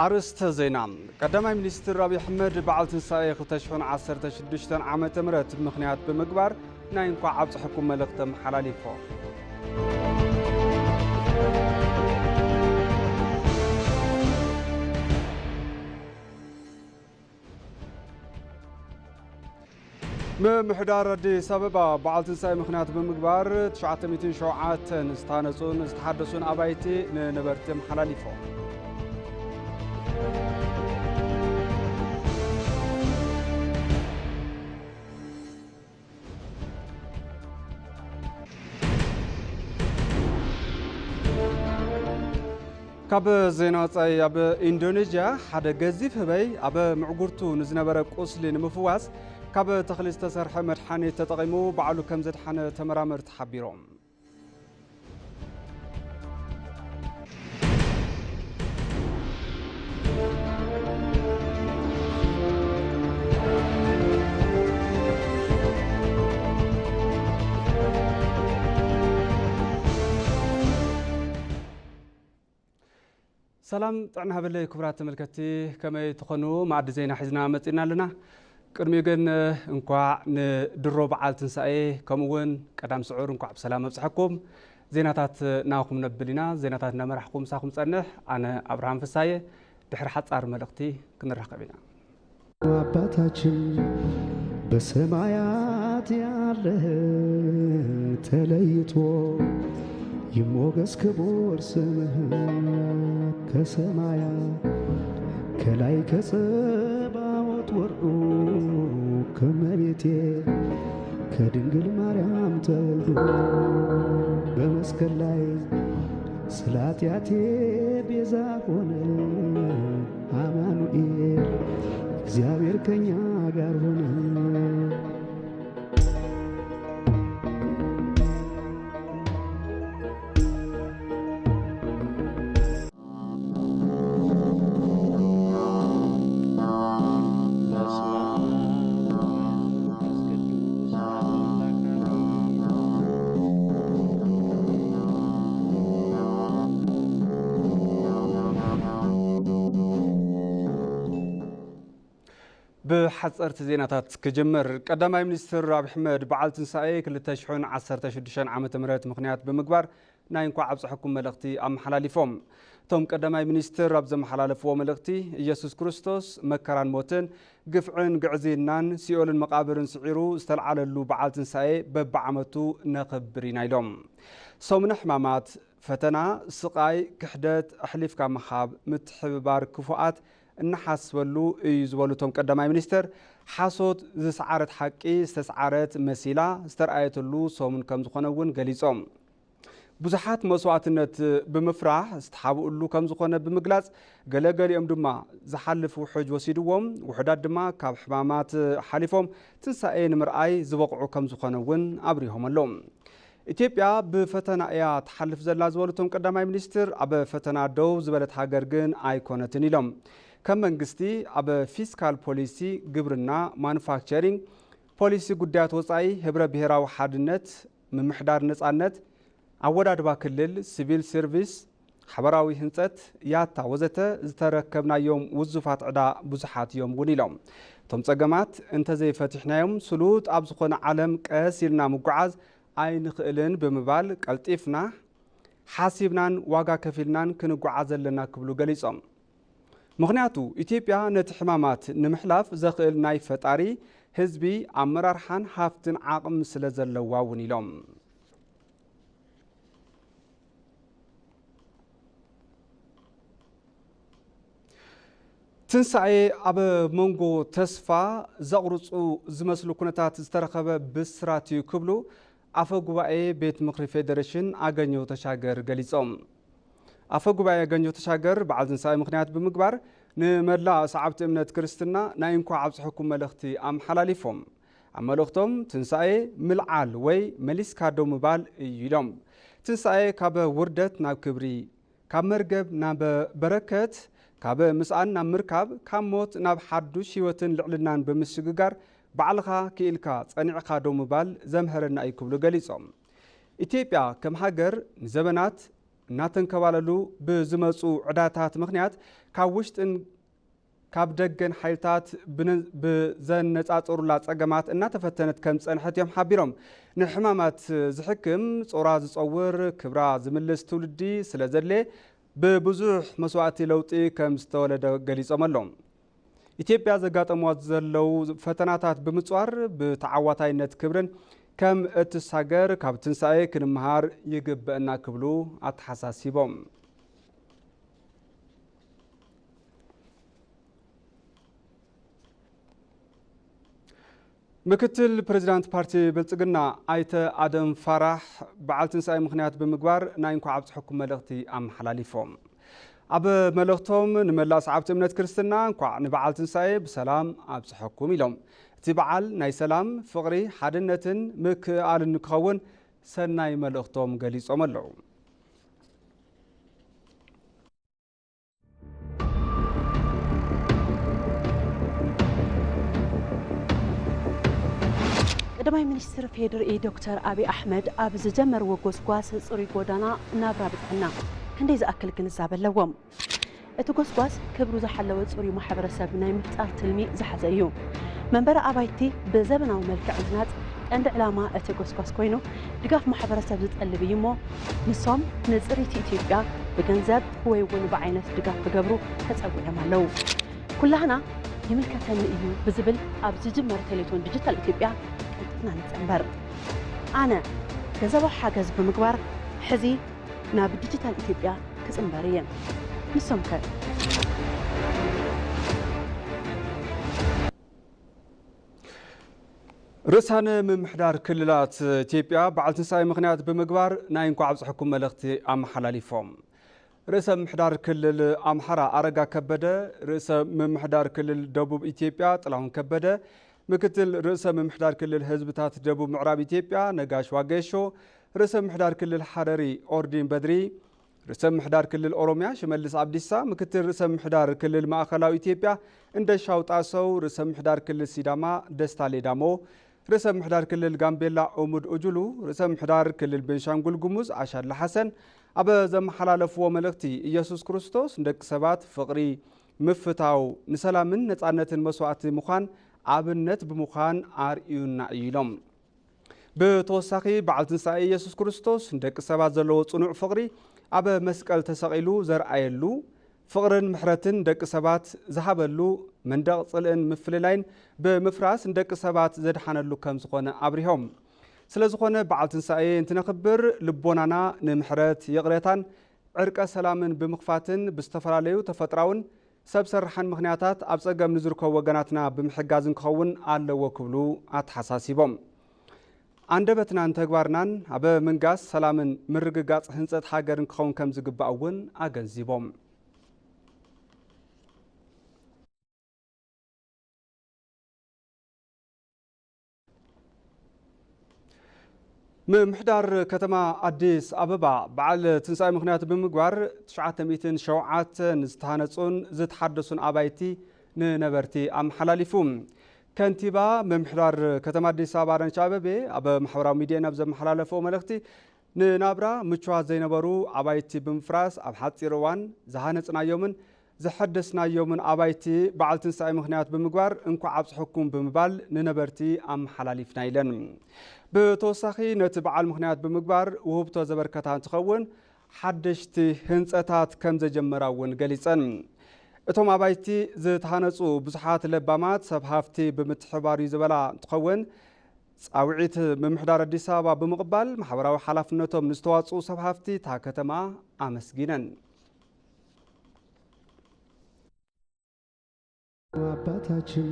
أرست زينام قدماء منستر أبي أحمد بعلتن سايق تشحن عصر تشدشتن عام تمرت بمخنيات بمقبار ناين قاعد حكومة لقتم حلالي فوق محدار دي سببا بعلتن سايق مخنيات بمقبار 900 شوعات استانسون استحدثون أبايتي نبرتم حلالي فوق كاب زينات أي أب إندونيسيا حدا جزيف هبي أب معقورتو نزنبرة قصلي نمفواس كاب تخلص تسرح مرحاني تتقيمو بعلو كم زد حنا تمرامر تحبيرهم سلام طعنا بالله كبرات ملكتي كما تخنو معد زينا حزنا متنا لنا قدمي جن انكوا ندرو بعال تنساي كمون قدام سعور انكوا بسلام بصحكم زيناتات ناكم نبلينا زيناتات نمرحكم ساكم صنح انا ابراهيم فسايه دحر حصار ملختي كنرحقبنا አባታችን በሰማያት ያለህ ተለይቶ ይሞገስ ክቡር ስምህ ከሰማያ ከላይ ከጸባዖት ወርዶ ከመቤቴ ከድንግል ማርያም ተወልዶ በመስቀል ላይ ስለ ኃጢአቴ ቤዛ ሆነ አማኑኤል እግዚአብሔር ከኛ ጋር ሆነ بحصرت زيناتات كجمر قدماء منستر أبي أحمد بعلتن سايق لتشحن 16 عام تمرت مخنيات بمقبار ناين قاعد حكومة لقتي أم حلالي فوم توم قدماء منستر أبزم حلال فوم لقتي يسوع كريستوس مكران موتن قفعن قعزينان سيول المقابر سعيرو استلعال اللو بعلتن سايق ببعمتو نقبرين ايلوم صومن حمامات فتنا سقاي كحدات أحليف كمخاب متحبار كفوات النحاسولو يزولتهم قدماء منستر حاسوت زسعرت حقي استسعرت مسيلا استرأيتلو صومن كم زخونون غليصوم بزحات مسوعتنت بمفراح استحابولو كم زخونه بمغلاص غلغليهم دما زحلف وحج وسيدوم وحداد دما كاب حمامات حليفهم تنساي نمرأي زبقعو كم زخونون ابريهم اللوم ኢትዮጵያ በፈተና ያ ተሐልፍ ዘላ ዝወሉቶም ቀዳማይ ሚኒስትር አበ ፈተና ደው ዝበለት ሃገር ግን አይኮነትን ኢሎም ከም መንግስቲ አበ ፊስካል ፖሊሲ ግብርና ማኑፋክቸሪንግ ፖሊሲ ጉዳያት ወጻይ ህብረ ብሔራዊ ሓድነት ምምሕዳር ነጻነት አወዳድባ ክልል ሲቪል ሰርቪስ ሓበራዊ ህንጸት ያታ ወዘተ ዝተረከብናዮም ውዙፋት ዕዳ ብዙሓት እዮም እውን ኢሎም ቶም ጸገማት እንተ ዘይፈትሕናዮም ስሉጥ ኣብ ዝኾነ ዓለም ቀሲልና ምጓዓዝ አይን خئلن بمبال قلطيفنا حاسبنان واغا كفيلنان كنغعازلنا كبلو غليصوم مغنياتو ኢትዮጵያ ነቲ ሕማማት ንምሕላፍ ዘኽእል ናይ ፈጣሪ ህዝቢ አመራርሓን ሃፍትን ዓቅም ስለ ዘለዋ እውን ኢሎም ትንሳኤ አበ መንጎ ተስፋ ዘቕርጹ ዝመስሉ ኩነታት ዝተረኸበ ብስራት ይክብሉ አፈ ጉባኤ ቤት ምክሪ ፌደሬሽን አገኘው ተሻገር ገሊጾም አፈ ጉባኤ አገኘው ተሻገር በዓል ትንሳኤ ምክንያት በመግባር ንመላ ሰዓብት እምነት ክርስትና ናይ እንኳ ዓብጽሕኩም መልእኽቲ አመሓላሊፎም አመለኽቶም ትንሳኤ ምልዓል ወይ መሊስካ ዶ ምባል ኢሎም ትንሳኤ ካብ ውርደት ናብ ክብሪ ካብ መርገብ ናብ በረከት ካብ ምስአን ናብ ምርካብ ካብ ሞት ናብ ሓዱሽ ህይወትን ልዕልናን በምስግጋር ባዕልኻ ክኢልካ ጸኒዕኻ ዶ ምባል ዘምሃረና ይክብሉ ገሊጾም ኢትዮጵያ ከም ሃገር ንዘበናት እናተንከባለሉ ብዝመጹ ዕዳታት ምክንያት ካብ ውሽጥን ካብ ደገን ሓይልታት ብዘነጻጽሩላ ጸገማት እናተፈተነት ከም ጸንሐት እዮም ሓቢሮም ንሕማማት ዝሕክም ጾራ ዝጸውር ክብራ ዝምልስ ትውልዲ ስለ ዘድለ ብብዙሕ መስዋዕቲ ለውጢ ከም ዝተወለደ ገሊጾም ኣሎም ኢትዮጵያ ዘጋጠሟ ዘለው ፈተናታት ብምጽዋር ብተዓዋታይነት ክብርን ከም እትሳገር ካብ ትንሳኤ ክንምሃር ይግብአና ክብሉ ኣተሓሳሲቦም ምክትል ፕሬዚዳንት ፓርቲ ብልጽግና ኣይተ ኣደም ፋራሕ በዓል ትንሳኤ ምክንያት ብምግባር ናይ እንኳዕ ኣብጽሕኩም መልእኽቲ ኣመሓላሊፎም ኣብ መልእኽቶም ንመላእ ሰዓብቲ እምነት ክርስትና እንኳዕ ንበዓል ትንሳኤ ብሰላም ኣብጽሕኩም ኢሎም እቲ በዓል ናይ ሰላም ፍቕሪ ሓድነትን ምክኣልን ክኸውን ሰናይ መልእኽቶም ገሊጾም ኣለዉ ቀዳማይ ሚኒስትር ፌደራል ዶክተር አብይ አሕመድ ኣብ ዝጀመርዎ ጎስጓስ ጽሩይ ጎዳና ናብራ ብጥዕና ክንደይ ዝኣክል ግንዛበ ኣለዎም እቲ ጎስጓስ ክብሩ ዝሓለወ ጽሩይ ማሕበረሰብ ናይ ምፍጣር ትልሚ ዝሓዘ እዩ መንበረ ኣባይቲ ብዘበናዊ መልክዕ ዝናጽ ቀንዲ ዕላማ እቲ ጎስጓስ ኮይኑ ድጋፍ ማሕበረሰብ ዝጠልብ እዩ እሞ ንሶም ንጽሪት ኢትዮጵያ ብገንዘብ ወይ እውን ብዓይነት ድጋፍ ክገብሩ ተጸዊዖም ኣለዉ ኩላህና ይምልከተኒ እዩ ብዝብል ኣብ ዝጅመር ቴሌቶን ዲጂታል ኢትዮጵያ نتنبر أنا جزء حاجز بمقبر حزي ناب ديجيتال إثيوبيا كسنبريا نسمك رسانة من محدار كللات إثيوبيا بعد تنساي مخنيات بمقبر ناينكو عبس حكم ملختي أم حلالي فوم رئيس محدار كلل أمحرا أرقا كبدا رئيس من محدار كلل دبوب إثيوبيا طلعون كبدا ምክትል ርእሰ ምምሕዳር ክልል ህዝብታት ደቡብ ምዕራብ ኢትዮጵያ ነጋሽ ዋጌሾ ርእሰ ምምሕዳር ክልል ሓረሪ ኦርዲን በድሪ ርእሰ ምምሕዳር ክልል ኦሮሚያ ሽመልስ አብዲሳ ምክትል ርእሰ ምምሕዳር ክልል ማእከላዊ ኢትዮጵያ እንደሻው ጣሰው ርእሰ ምምሕዳር ክልል ሲዳማ ደስታ ሌዳሞ ርእሰ ምምሕዳር ክልል ጋምቤላ ኦሙድ ኦጁሉ ርእሰ ምምሕዳር ክልል ቤንሻንጉል ጉሙዝ አሻድሊ ሐሰን አበ ዘመሓላለፍዎ መልእኽቲ ኢየሱስ ክርስቶስ እንደቂ ሰባት ፍቕሪ ምፍታው ንሰላምን ነፃነትን መስዋዕቲ ምዃን ኣብነት ብምዃን ኣርዩና ኢሎም ብተወሳኺ በዓል ትንሳኤ ኢየሱስ ክርስቶስ ደቂ ሰባት ዘለዎ ጽኑዕ ፍቕሪ ኣብ መስቀል ተሰቒሉ ዘርኣየሉ ፍቕርን ምሕረትን ደቂ ሰባት ዝሃበሉ መንደቕ ጽልእን ምፍልላይን ብምፍራስ ደቂ ሰባት ዘድሓነሉ ከም ዝኾነ ኣብሪሆም ስለ ዝኾነ በዓል ትንሳኤ እንትነኽብር ልቦናና ንምሕረት ይቕረታን ዕርቀ ሰላምን ብምኽፋትን ብዝተፈላለዩ ተፈጥራውን ሰብ ሰራሕን ምክንያታት ኣብ ጸገም ንዝርከቡ ወገናትና ብምሕጋዝን ክኸውን ኣለዎ ክብሉ ኣተሓሳሲቦም አንደበትናን ተግባርናን ኣብ ምንጋስ ሰላምን ምርግጋጽ ህንጸት ሃገርን ክኸውን ከም ዝግባእ እውን ኣገንዚቦም ምምሕዳር ከተማ አዲስ አበባ በዓል ትንሳኤ ምክንያት ብምግባር 907 ዝተሃነጹን ዝተሓደሱን ኣባይቲ ንነበርቲ ኣመሓላሊፉ ከንቲባ ምምሕዳር ከተማ አዲስ አበባ አዳነች አቤቤ ኣብ ማሕበራዊ ሚድያ ናብ ዘመሓላለፎ መልእኽቲ ንናብራ ምቹዋት ዘይነበሩ ኣባይቲ ብምፍራስ ኣብ ሓፂር እዋን ዝሃነጽናዮምን ዝሐደስናዮምን ኣባይቲ በዓል ትንሳኤ ምክንያት ብምግባር እንኳዕ ኣብጽሕኩም ብምባል ንነበርቲ ኣመሓላሊፍና ኢለን ብተወሳኺ ነቲ በዓል ምክንያት ብምግባር ውህብቶ ዘበርከታ እንትኸውን ሓደሽቲ ህንፀታት ከም ዘጀመራ እውን ገሊፀን እቶም ኣባይቲ ዝተሃነጹ ብዙሓት ለባማት ሰብ ሃፍቲ ብምትሕባር ዝበላ እንትኸውን ጻውዒት ምምሕዳር አዲስ አበባ ብምቕባል ማሕበራዊ ሓላፍነቶም ንዝተዋፅኡ ሰብ ሃፍቲ ታ ከተማ ኣመስጊነን አባታችን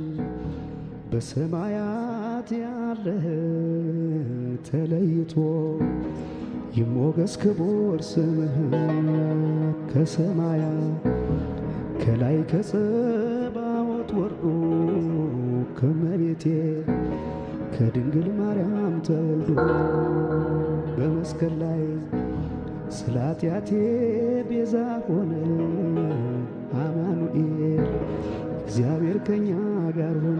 በሰማያት ያለህ ተለይቶ ይሞገስ ክቡር ስምህ ከሰማያት ከላይ ከጸባዖት ወርዶ ከመቤቴ ከድንግል ማርያም ተወልዶ በመስቀል ላይ ስለ ኃጢአቴ ቤዛ ሆነ አማኑኤል እግዚአብሔር ከኛ ጋር ሆነ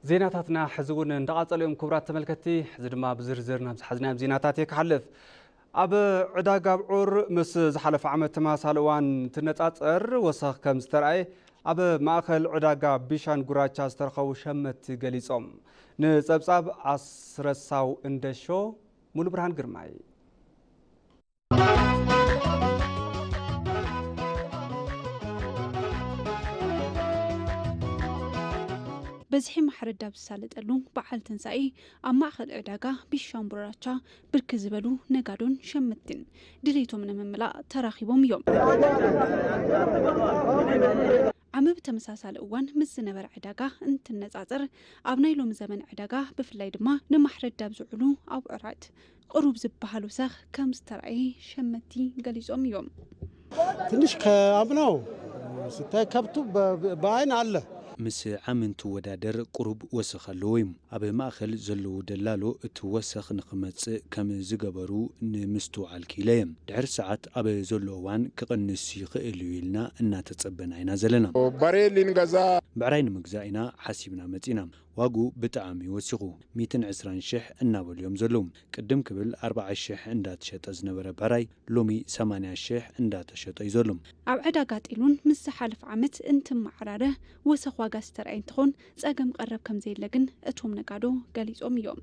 زيناتاتنا حزون ندقاصلهم كبرات تملكتي حزدما بزرزرنا بحزنا بزيناتات يكحلف اب عداغ ابعور مس زحلف عمت تماسالوان تنصاصر وسخ كم استرأي اب ماخل عداغ بيشان غراچا استرخو شمت غليصوم نصبصاب اسرساو اندشو ሙሉ ብርሃን ግርማይ بزحي محرد داب سالتلو بعال تنسائي أما أخذ عداقة بيشان براتشا بركزبلو نقادون شمتن دليتو من مملا تراخيبهم يوم عم بتمساسال اوان مزنبر عداقة انت النزازر ابنايلو مزمن عداقة بفلاي دما نمحرد داب زعلو او عرات قروب زبحالو ساخ كمسترعي شمتي قليزهم يوم تنش كابناو ستاي كبتو بعين على مس عمنت ودادر قرب وسخلويم ابي ماخل زلو دلالو توسخ نقمص كم زغبرو نمستو علكيليم دحر ساعات ابي زلووان كقنس يخيلويلنا ان تصبناينا زلنا بريلين غزا بعرين مغزاينا حسيبنا متينا واغو بتعامي وسخو 120 شح انابل يوم زلوم قدم كبل 40 شح اندات شط زنبره براي لومي 80 شح اندات شط يزلوم اب عداقاتيلون مس حلف عمت انتم معراره وسخ واغا سترعين تخون صقم قرب كم زيلغن اتوم نقادو غليصوم يوم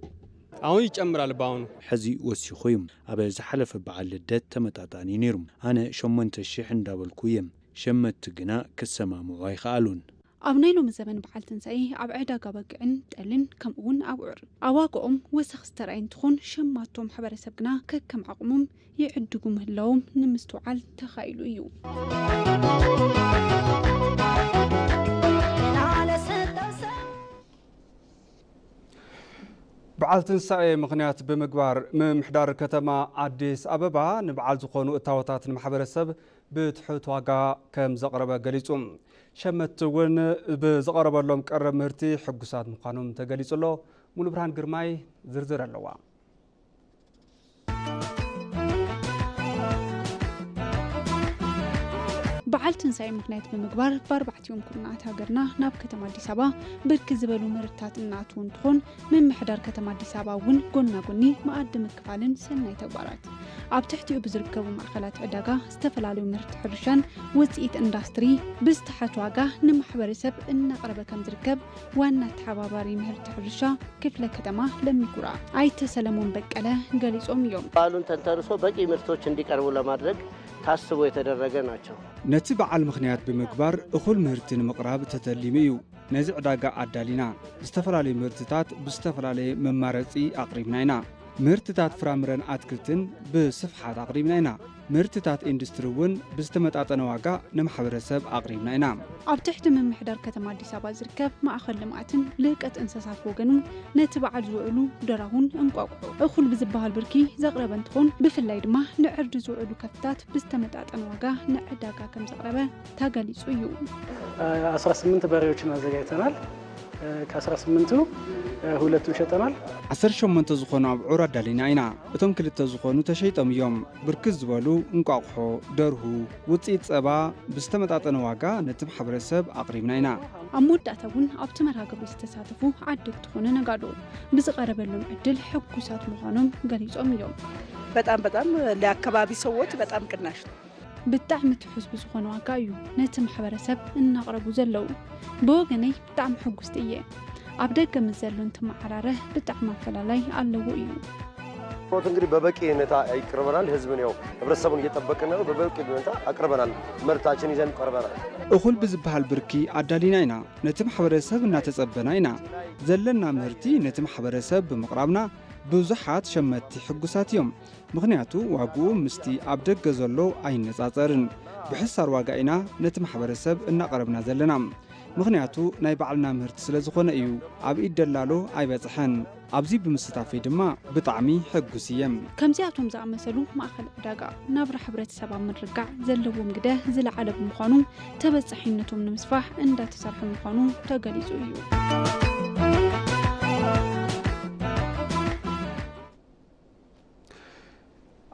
አሁን ይጨምራል ባሁን حزي وسخويم ابي زحلف بعل الدت تمጣጣኒ نيرم انا 8000 እንዳበልኩيم شمت ግና كسمامو አይخالون ابنايلو مزمن بعال تنسائي اب عداقة بقعن تقلن كم اون اوعر اواقعهم وسخ سترعين تخون شماتهم حبرسبقنا ككم عقمهم يعدقوا مهلوم نمستوعال تخايلو يو بعال تنسائي مغنيات بمقبار ممحدار كتما عديس أبابا نبعال زخونو اتاوتات المحبرسب بتحوت واقع كم زقربة قليصوم شمتون بزقربة لهم كرم مرتي حقوسات مقانوم تقليصو له مولو برهان قرماي زرزر اللوا بعال تنسائي مغنيات بمقبار باربعت يوم كنات هاجرنا ناب كتما ديسابا بركزبلو مرتات الناتون تخون من محدار كتما ديسابا ون قلنا قلني مقدم كفالن سنة تقبارات عب تحتيو بزركبو معخلات عداقة استفلاليو مرت حرشان وزئيت انداستري بستحات واقع نمحبرسب إن قربة كم زركب وانا تحباباري مرت حرشا كفلة كتما لم يكورا عيت سلمون بكاله قاليس يوم قالون تنترسو بقي مرتوش انديك أربو لمادرق تاسبو يتدرجا ناتشو نتي بعال مخنيات بمقبار اخول مهرتين مقراب تتليميو نزع داقا عدالينا استفرالي مهرتتات بستفرالي ممارسي اقريبناينا مهرتتات فرامرن اتكلتن بصفحات اقريبناينا مهرتتات اندستريون بستمطاطن واقع نمحبرسب اقريبناينا عب تحت من محدار كتما أديس أبا زركب مع أخل لمعتن لقت انساسات وغنو نتبع زوعلو دراهون انقاقعو اخل بزبها البركي زغربا تخون بفلايد ما نعرد زوعلو كفتات بستمطات انواقع نعداقا كم زغربا تاقالي سويو 18 بريوچنا زغايتنال ك18 ሁለቱ ሸጠናል 18 ዝኮኑ አብዑር አዳሊና ኢና እቶም ክልተ ዝኮኑ ተሸይጦም እዮም ብርክዝ ዝበሉ እንቋቁሖ ደርሁ ውፅኢት ጸባ ብዝተመጣጠነ ዋጋ ነቲ ማሕበረሰብ አቅሪብና ኢና ኣብ መወዳእታውን ኣብቲ መርሃ ግብሪ ዝተሳተፉ ዓደግቲ ኾነ ነጋዶ ብዝቀረበሎም ዕድል ሕጉሳት ምዃኖም ገሊጾም እዮም በጣም ለአካባቢ ሰዎች በጣም ቅናሽ ነው ብጣዕሚ ትሑዝ ብዝኾነ ዋጋ እዩ ነቲ ማሕበረሰብ እናቕረቡ ዘለው ብወገነይ ብጣዕሚ ሕጉስቲ እየ ኣብ ደገ ምዘሉን ተማዕራረህ ብጣዕሚ አፈላላይ ኣለዎ እዩ ሞት እንግዲህ በበቂ ሁኔታ ይቀርበናል ህዝብን ያው ህብረተሰቡን እየጠበቅን ነው በበቂ ሁኔታ አቅርበናል ምርታችን ይዘን ቀርበናል እኹል ብዝበሃል ብርኪ አዳሊና ኢና ነቲ ማሕበረሰብ እናተጸበና ኢና ዘለና ምህርቲ ነቲ ማሕበረሰብ ብምቕራብና ብዙሓት ሸመቲ ሕጉሳት እዮም ምክንያቱ ዋጉ ምስቲ ኣብ ደገ ዘሎ ኣይነጻጸርን ብሕሳር ዋጋ ኢና ነቲ ማሕበረሰብ እናቀረብና ዘለና ምክንያቱ ናይ ባዕልና ምህርቲ ስለ ዝኾነ እዩ ኣብ ኢድ ደላሎ ኣይበጽሐን ኣብዚ ብምስታፈይ ድማ ብጣዕሚ ሕጉስ እየም ከምዚኣቶም ዝኣመሰሉ ማእኸል ዕዳጋ ናብራ ሕብረተሰብ ኣብ ምርጋዕ ዘለዎም ግደ ዝለዓለ ብምዃኑ ተበጻሒነቶም ንምስፋሕ እንዳተሰርሐ ምዃኑ ተገሊጹ እዩ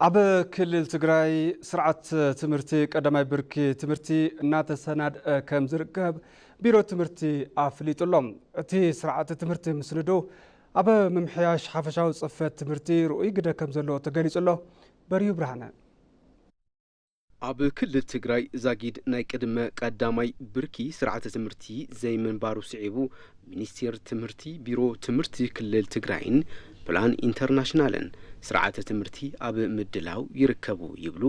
ኣብ ክልል ትግራይ ስርዓት ትምህርቲ ቀዳማይ ብርኪ ትምህርቲ እናተሰናድአ ከም ዝርከብ ቢሮ ትምህርቲ ኣፍሊጡሎም እቲ ስርዓት ትምህርቲ ምስንዱ ኣብ ምምሕያሽ ሓፈሻዊ ጽፈት ትምህርቲ ርኡይ ግደ ከም ዘለዎ ተገሊጹሎ በሪሁ ብርሃነ ኣብ ክልል ትግራይ ዛጊድ ናይ ቅድመ ቀዳማይ ብርኪ ስርዓተ ትምህርቲ ዘይምንባሩ ስዒቡ ሚኒስቴር ትምህርቲ ቢሮ ትምህርቲ ክልል ትግራይን ፕላን ኢንተርናሽናልን ስርዓተ ትምህርቲ ኣብ ምድላው ይርከቡ ይብሉ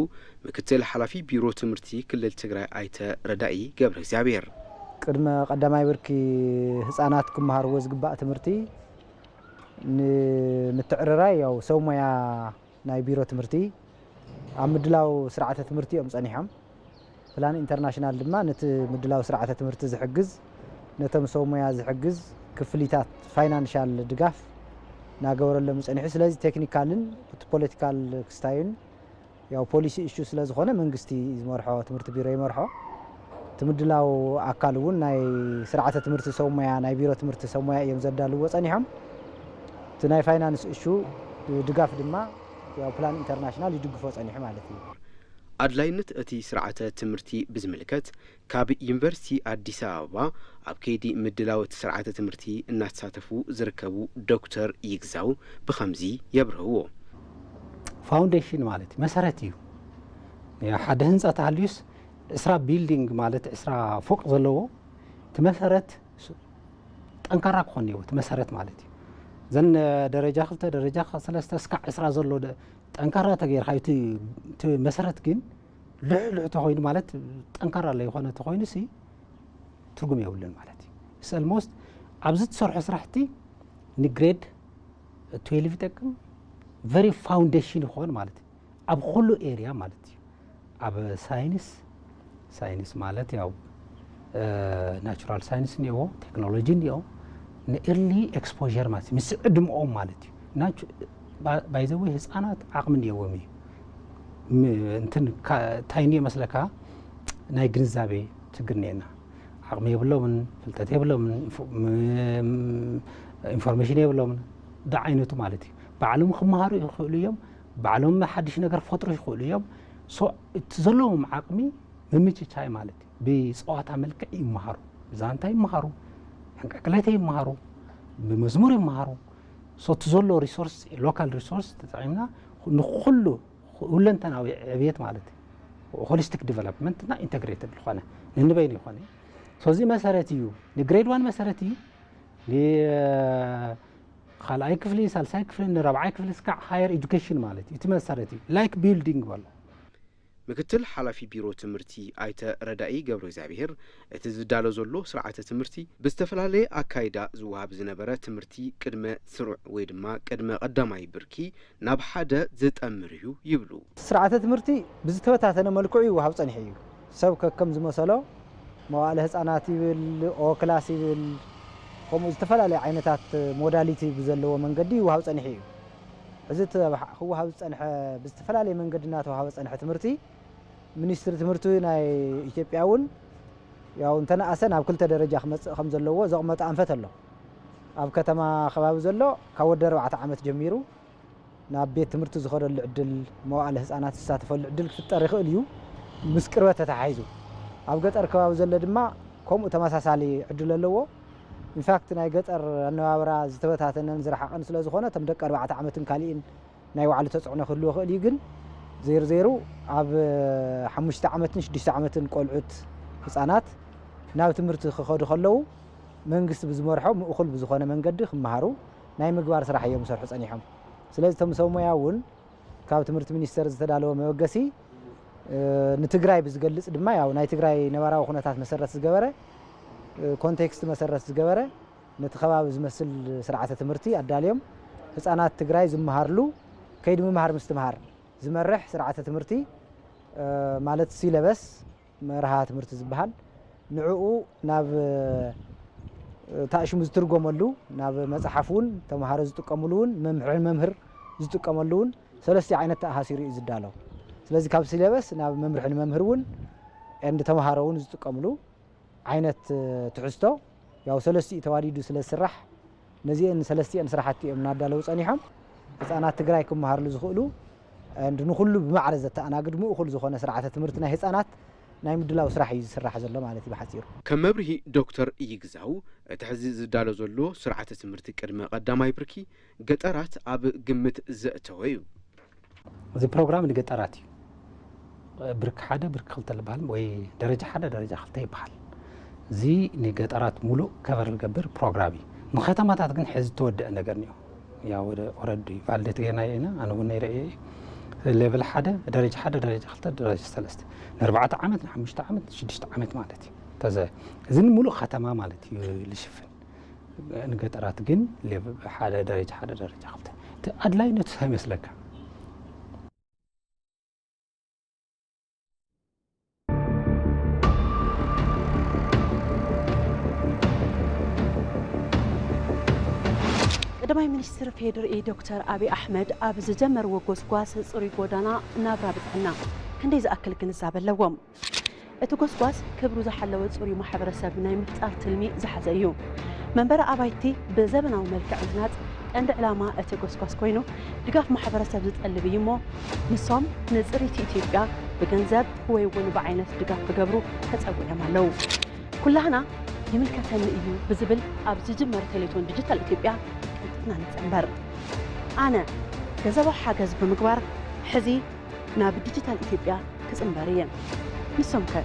ምክትል ሓላፊ ቢሮ ትምህርቲ ክልል ትግራይ ኣይተ ረዳኢ ገብረ እግዚአብሔር ቅድመ ቀዳማይ ብርኪ ህፃናት ክመሃርዎ ዝግባእ ትምህርቲ ንምትዕርራይ ያው ሰው ሞያ ናይ ቢሮ ትምህርቲ ኣብ ምድላው ስርዓተ ትምህርቲ እዮም ጸኒሖም ፕላን ኢንተርናሽናል ድማ ነቲ ምድላው ስርዓተ ትምህርቲ ዝሕግዝ ነቶም ሰው ሞያ ዝሕግዝ ክፍሊታት ፋይናንሻል ድጋፍ ናገበረሎም ጸኒሑ ስለዚ ቴክኒካልን ፖለቲካል ክስታይን ያው ፖሊሲ ኢሹ ስለ ዝኾነ መንግስቲ ዝመርሖ ትምህርቲ ቢሮ ይመርሖ ትምድላው ኣካል እውን ናይ ስርዓተ ትምህርቲ ሰው ሞያ ናይ ቢሮ ትምህርቲ ሰው ሞያ እዮም ዘዳልዎ ጸኒሖም እቲ ናይ ፋይናንስ ኢሹ ድጋፍ ድማ ያው ፕላን ኢንተርናሽናል ይድግፎ ጸኒሑ ማለት እዩ ኣድላይነት እቲ ስርዓተ ትምህርቲ ብዝምልከት ካብ ዩኒቨርሲቲ አዲስ አበባ ኣብ ከይዲ ምድላው እቲ ስርዓተ ትምህርቲ እናተሳተፉ ዝርከቡ ዶክተር ይግዛው ብኸምዚ የብርህዎ ፋውንዴሽን ማለት መሰረት እዩ ሓደ ህንጻ ተሃልዩስ እስራ ቢልዲንግ ማለት እስራ ፎቅ ዘለዎ ትመሰረት ጠንካራ ክኾን እዩ ትመሰረት ማለት እዩ ዘን ደረጃ 2 ደረጃ 3 እስካዕ 10 ዘሎ ጠንካራ ተገይርካ እቲ መሰረት ግን ልዕልዕ ተኾይኑ ማለት ጠንካራ ላይ የሆነ ተኾይኑ ሲ ትርጉም የብልን ማለት እዩ ሰልሞስት ኣብዚ ተሰርሑ ስራሕቲ ንግሬድ 12 ይጠቅም ቨሪ ፋውንዴሽን ይኾን ማለት እዩ ኣብ ኩሉ ኤሪያ ማለት እዩ ኣብ ሳይንስ ማለት ያው ናቹራል ሳይንስ ኒኦ ቴክኖሎጂ ኒኦ ንኤርሊ ኤክስፖዠር ማለት ምስ ዕድምኦም ማለት እዩ ባይዘው ህፃናት ዓቕሚ ኒኦም እዩ እንትን ታይኒ መስለካ ናይ ግንዛቤ ችግር ኔና ዓቕሚ የብሎምን ፍልጠት የብሎምን ኢንፎርሜሽን የብሎምን ዳ ዓይነቱ ማለት እዩ ባዕሎም ክመሃሩ ይኽእሉ እዮም ባዕሎም ሓድሽ ነገር ፈጥሩ ይኽእሉ እዮም እቲ ዘለዎም ዓቕሚ ምምችቻይ ማለት እዩ ብፀዋታ መልክዕ ይመሃሩ ብዛንታ ይመሃሩ ሕንቀቅለተ ይመሃሩ ብመዝሙር ይመሃሩ ሶት ዘሎ ሪሶርስ ሎካል ሪሶርስ ተጠቂምና ንኩሉ ሁለንተናዊ ዕብየት ማለት እዩ ሆሊስቲክ ዲቨሎፕመንት እና ኢንተግሬትድ ዝኾነ ንንበይን ይኾነ ስለዚ መሰረት እዩ ንግሬድ 1 መሰረት እዩ ካልኣይ ክፍሊ ሳልሳይ ክፍሊ ንራብዓይ ክፍሊ እስካዕ ሃየር ኤጁኬሽን ማለት እዩ እቲ መሰረት እዩ ላይክ ቢልዲንግ ወላ ምክትል ሓላፊ ቢሮ ትምህርቲ ኣይተ ረዳኢ ገብረ እግዚአብሔር እቲ ዝዳሎ ዘሎ ስርዓተ ትምህርቲ ብዝተፈላለየ ኣካይዳ ዝወሃብ ዝነበረ ትምህርቲ ቅድመ ስሩዕ ወይ ድማ ቅድመ ቀዳማይ ብርኪ ናብ ሓደ ዝጠምር እዩ ይብሉ ስርዓተ ትምህርቲ ብዝተበታተነ መልክዑ ይወሃብ ጸኒሑ እዩ ሰብ ከከም ዝመሰሎ መዋእለ ህፃናት ይብል ኦ ክላስ ይብል ከምኡ ዝተፈላለዩ ዓይነታት ሞዳሊቲ ብዘለዎ መንገዲ ይወሃብ ጸኒሑ እዩ እዚ ክወሃብ ዝጸንሐ ብዝተፈላለየ መንገዲ እናተወሃበ ጸንሐ ትምህርቲ ሚኒስትሪ ትምህርቲ ናይ ኢትዮጵያ እውን ያው እንተነኣሰ ናብ 2 ደረጃ ክመጽእ ከም ዘለዎ ዘቕመጠ ኣንፈት ኣሎ ኣብ ከተማ ከባቢ ዘሎ ካብ ወዲ 4 ዓመት ጀሚሩ ናብ ቤት ትምህርቲ ዝኸደሉ ዕድል መዋእለ ህፃናት ዝሳተፈሉ ዕድል ክፍጠር ይኽእል እዩ ምስ ቅርበት ተተሓሒዙ ኣብ ገጠር ከባቢ ዘሎ ድማ ከምኡ ተመሳሳሊ ዕድል ኣለዎ ኢንፋክት ናይ ገጠር ኣነባብራ ዝተበታተነን ዝረሓቐን ስለ ዝኾነ ተም ደቂ 4 ዓመትን ካሊእን ናይ ባዕሉ ተጽዕኖ ክህልዎ ይኽእል እዩ ግን ዜሮ ኣብ 5 ዓመትን 6 ዓመትን ቆልዑት ህፃናት ናብ ትምህርቲ ክኸዱ ከለዉ መንግስቲ ብዝመርሖ ምእኹል ብዝኾነ መንገዲ ክመሃሩ ናይ ምግባር ስራሕ እዮም ሰርሑ ጸኒሖም ስለዚ ተም ሰብ ሞያ እውን ካብ ትምህርቲ ሚኒስቴር ዝተዳለወ መበገሲ ንትግራይ ብዝገልጽ ድማ ያው ናይ ትግራይ ነባራዊ ኩነታት መሰረት ዝገበረ ኮንቴክስት መሰረት ዝገበረ ነቲ ከባቢ ዝመስል ስርዓተ ትምህርቲ ኣዳልዮም ህፃናት ትግራይ ዝመሃርሉ ከይዲ ምምሃር ምስትምሃር ዝመርሕ ስርዓተ ትምህርቲ ማለት ሲለበስ መርሃ ትምህርቲ ዝበሃል ንዕኡ ናብ ታእሽሙ ዝትርጎመሉ ናብ መጽሓፉን ተማሃሮ ዝጥቀምሉን መምህር ዝጥቀመሉን ሰለስተ ዓይነት ተኣሃሲሩ እዩ ዝዳለው ስለዚ ካብ ሲለበስ ናብ መምህር እውን እንደ ተማሃሮውን ዝጥቀምሉ ዓይነት ትሕዝቶ ያው ሰለስተ ተዋዲዱ ስለ ዝስራሕ ነዚአን ሰለስቲአን ስራሕቲ እዮም እናዳለው ጸኒሖም ህፃናት ትግራይ ክመሃርሉ ዝኽእሉ ንኩሉ ብማዕረዝ ዘተኣናግድ ምእኹል ዝኾነ ስርዓተ ትምህርቲ ናይ ህፃናት ናይ ምድላው ስራሕ እዩ ዝስራሕ ዘሎ ማለት እዩ ብሓፂሩ ከም መብርሂ ዶክተር ይግዛው እቲ ሕዚ ዝዳሎ ዘሎ ስርዓተ ትምህርቲ ቅድመ ቀዳማይ ብርኪ ገጠራት ኣብ ግምት ዘእተወ እዩ እዚ ፕሮግራም ንገጠራት እዩ ብርኪ 1 ብርኪ 2 ዝበሃል ወይ ደረጃ 1 ደረጃ 2 ይበሃል እዚ ንገጠራት ሙሉእ ከበር ዝገብር ፕሮግራም እዩ ንከተማታት ግን ሕዚ ተወድአ ነገር ነው ያው ኦሬዲ ቫልዴት ገና ኢና ኣነ እውን ይረአየ ليفل 1 درجة 1 درجة 2 درجة 3 ن4 عامات ن5 عامات 6 عامات مالتي تزا اذن ملو ختمه مالتي لشفن نقطرات ግን ليفل 1 درجة 1 درجة 2 ادلاينت سيمسلك ቀዳማይ ሚኒስትር ፌደራል ዶክተር አብይ አሕመድ ኣብ ዝጀመርዎ ጎስጓስ ጽሩይ ጎዳና ናብራ ብጥዕና ክንደይ ዝኣክል ግንዛቤ ኣለዎም እቲ ጎስጓስ ክብሩ ዝሓለወ ጽሩይ ማሕበረሰብ ናይ ምፍጣር ትልሚ ዝሓዘ እዩ መንበረ ኣባይቲ ብዘበናዊ መልክዕ ዝናጽ ቀንዲ ዕላማ እቲ ጎስጓስ ኮይኑ ድጋፍ ማሕበረሰብ ዝጠልብ እዩ እሞ ንሶም ንጽሪት ኢትዮጵያ ብገንዘብ ወይ እውን ብዓይነት ድጋፍ ክገብሩ ተጸዊዖም ኣለዉ ኩላህና ይምልከተኒ እዩ ብዝብል ኣብ ዝጅመር ቴሌቶን ዲጂታል ኢትዮጵያ نتنبر أنا جزوا حاجز بمقبر حزي ناب ديجيتال إثيوبيا كسنبريا نسمكر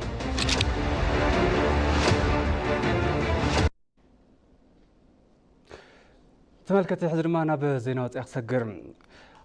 تملكت حضر معنا بزينات أخسجر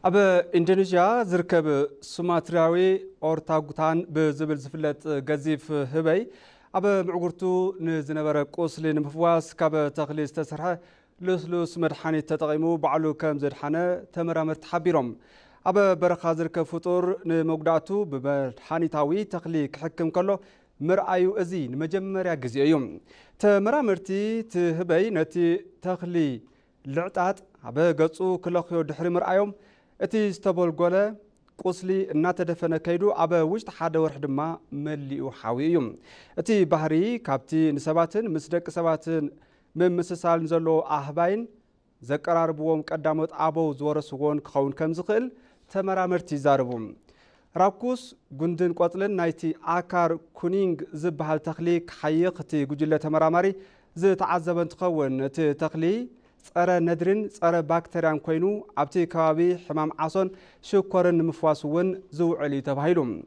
أب إندونيسيا زركب سوماتراوي أورتاغوتان بزبل زفلت جزيف هبي أب معقرتو نزنبر قوسلين مفواس كاب تخليص تسرحه لسلوس مدحاني تتغيمو بعلو كم زدحانة تمرامر تحبيرهم أبا برخا زركب فطور نمقدعتو بمدحاني تاوي تخليك حكم كله مرأيو أزين مجمريا قزيوم تمرامرتي تهبي نتي تخلي لعطات أبا قصو كلاخيو دحري مرأيوم اتي استبول قولة قوسلي الناتا دفن كيدو أبا وجد حدا ورحد ما مليو حاويوم اتي بحري كابتي نسباتن مسدك سباتن من مسسال نزلو أهباين زكرار بوم قدامت أبو زورسوون كخون كم زخل تمرامرتي زاربوم راكوس قندن قوتلن نايتي آكار كونينغ زبهال تخليك حيقتي قجلة تمرامري زي تعذبن تخون تخلي صار ندرن صار باكتيريان كوينو عبتي كوابي حمام عصون شكرن مفواسون زوعلي تبهيلوم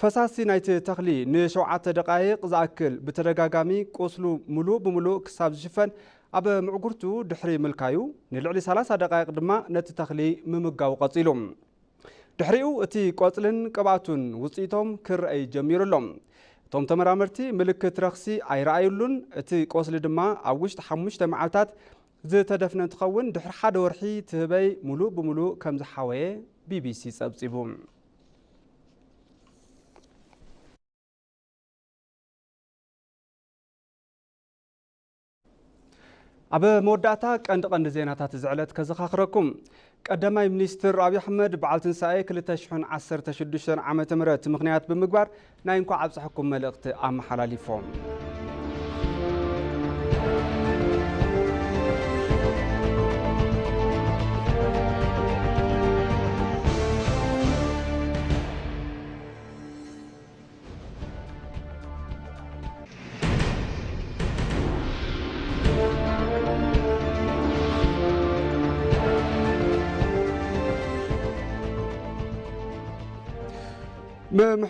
فساسي نايت تخلي نشوعات دقائق زاكل بترغاغامي قوسلو ملو بملو كساب جفن اب معقرتو دحري ملكايو نلعلي 30 دقائق دما نت تخلي ممغاو قصيلوم دحريو اتي قوتلن قباتون وصيتهم كرأي جميرلوم توم تمرامرتي ملكت رخصي ايرايلون اتي قوسل دما اوشت 5 معالتات زتدفن تخون دحر حد ورحي تهبي ملو بملو كم زحاوي BBC صبصيبوم أب مودعتا قند زيناتات زعلت كزخاخركم قدماي منيستر أبي أحمد بعلتن سايك لتشحن 16 عام تمرت مخنيات بمقبار ناينكو عبس حكم ملقت أم حلالي فوم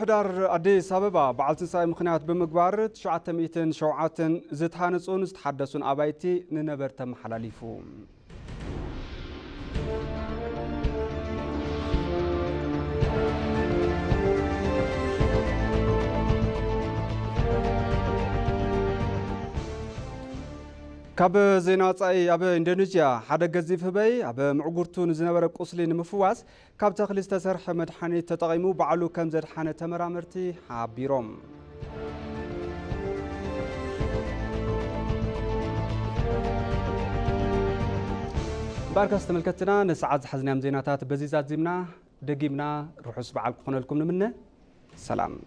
محدار أديس أبابا بعلتن ساي مخنيات بمقبار 907 زتحانصون زتحدثون أبايتي ننبرتم حلاليفوم كاب زينات أي أب إندونيسيا حدا جزيف هبي أب معقورتون زنبر قوسلين مفواس كاب تخليص تسرح مدحاني تتغيمو بعلو كم زدحانة تمرامرتي حابيروم بارك استملكتنا نسعد حزنام زيناتات بزيزات زيمنا دقيمنا روحوا سبع القناة لكم منه سلام